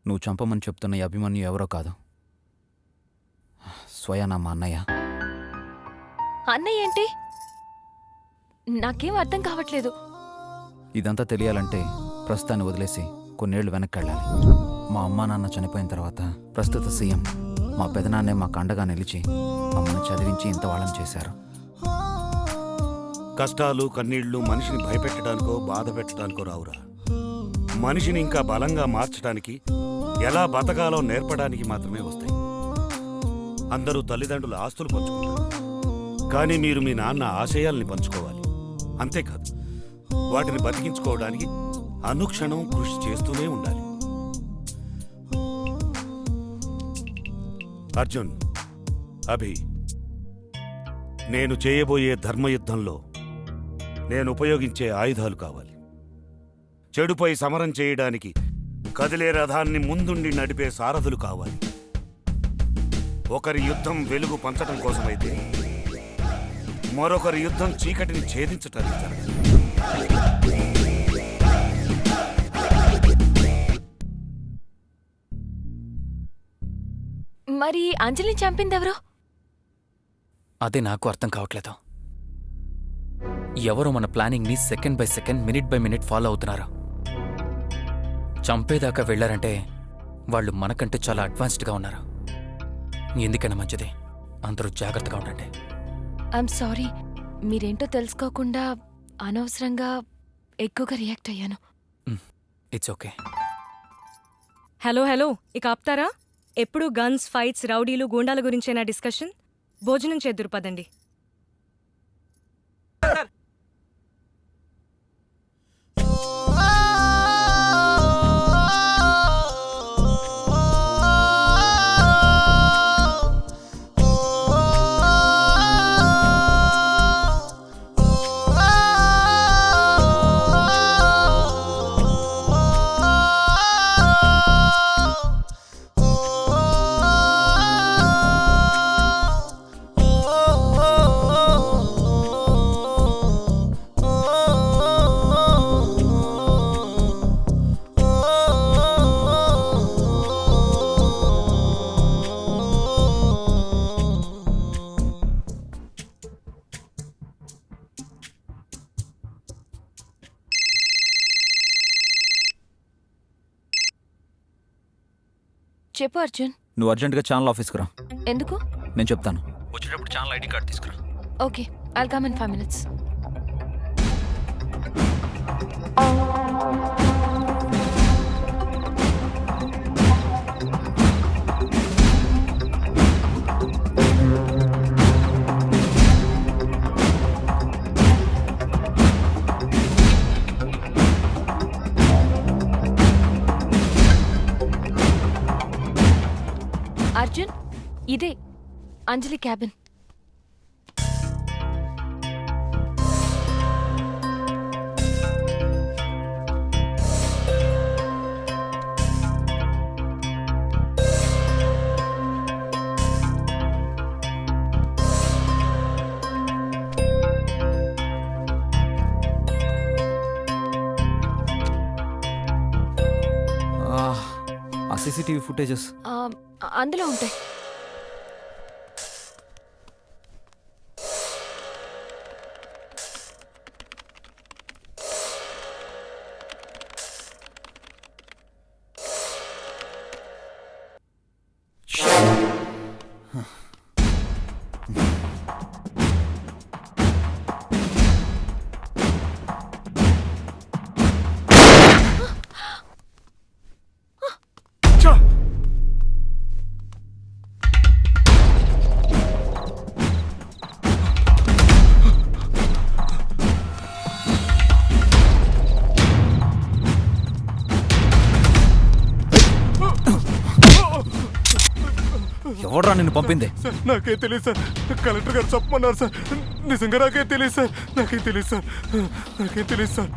నువ్వు చంపమని చెప్తున్న ఈ అభిమన్యు ఎవరో కాదు, స్వయానా మా అన్నయ్య. అన్నయ్య ఏంటి? నాకేం అర్థం కావట్లేదు. ఇదంతా తెలియాలంటే ప్రస్తుతాన్ని వదిలేసి కొన్నేళ్లు వెనక్కి వెళ్ళాలి. మా అమ్మా నాన్న చనిపోయిన తర్వాత ప్రస్తుత సీఎం మా పెదనాన్నే మాకు అండగా నిలిచి మమ్మల్ని చదివించి ఇంత వాళ్ళని చేశారు. కష్టాలు కన్నీళ్లు మనిషిని భయపెట్టడానికో బాధ పెట్టడానికో రావురా. మనిషిని ఇంకా బలంగా మార్చడానికి, ఎలా బతకాలో నేర్పడానికి మాత్రమే వస్తాయి. అందరూ తల్లిదండ్రుల ఆస్తులు పంచుకుంటారు, కానీ మీరు మీ నాన్న ఆశయాల్ని పంచుకోవాలి. అంతేకాదు, వాటిని బతికించుకోవడానికి అనుక్షణం కృషి చేస్తూనే ఉండాలి. అర్జున్, అభి, నేను చేయబోయే ధర్మయుద్ధంలో నేను ఉపయోగించే ఆయుధాలు కావాలి. చెడుపై సమరం చేయడానికి కదిలే రథాన్ని ముందుండి నడిపే సారథులు కావాలి. ఒకరి యుద్ధం వెలుగు పంచడం కోసమైతే మరొకరి యుద్ధం చీకటిని ఛేదించటానికి జరగాలి. మరి అంజలిని చంపిందెవరో? అదే నాకు అర్థం కావట్లేదు. ఎవరో మన ప్లానింగ్ని second by second, minute by minute follow అవుతున్నారు. చంపేదాకా వెళ్లారంటే వాళ్ళు మనకంటే చాలా అడ్వాన్స్డ్గా ఉన్నారు. ఎందుకైనా మంచిది, అందరూ జాగ్రత్తగా ఉండండి. ఐఎమ్ సారీ, మీరేంటో తెలుసుకోకుండా అనవసరంగా ఎక్కువగా రియాక్ట్ అయ్యాను. It's okay. హలో హలో, ఇక ఆప్తారా? ఎప్పుడు గన్స్, ఫైట్స్, రౌడీలు, గూండాల గురించేనా డిస్కషన్? భోజనం చేద్దురు పదండి. చెప్పు అర్జున్. నువ్వు అర్జెంటుగా ఛానల్ ఆఫీస్కి రా. ఎందుకు? నేను చెప్తాను. వచ్చేటప్పుడు ఛానల్ ఐడి కార్డ్ తీసుకురా. Okay, I'll come in 5 minutes. Arjun, ఇదే అంజలి క్యాబిన్. ఆ సీసీటీవీ ఫుటేజెస్ అందులో ఉంటాయి. ఎవడ్రా నిన్ను పంపింది? సార్ నాకే తెలియదు సార్, కలెక్టర్ గారు చెప్పమన్నారు సార్. నిజంగా నాకే తెలియదు సార్, నాకే తెలియదు సార్, నాకే తెలియదు సార్.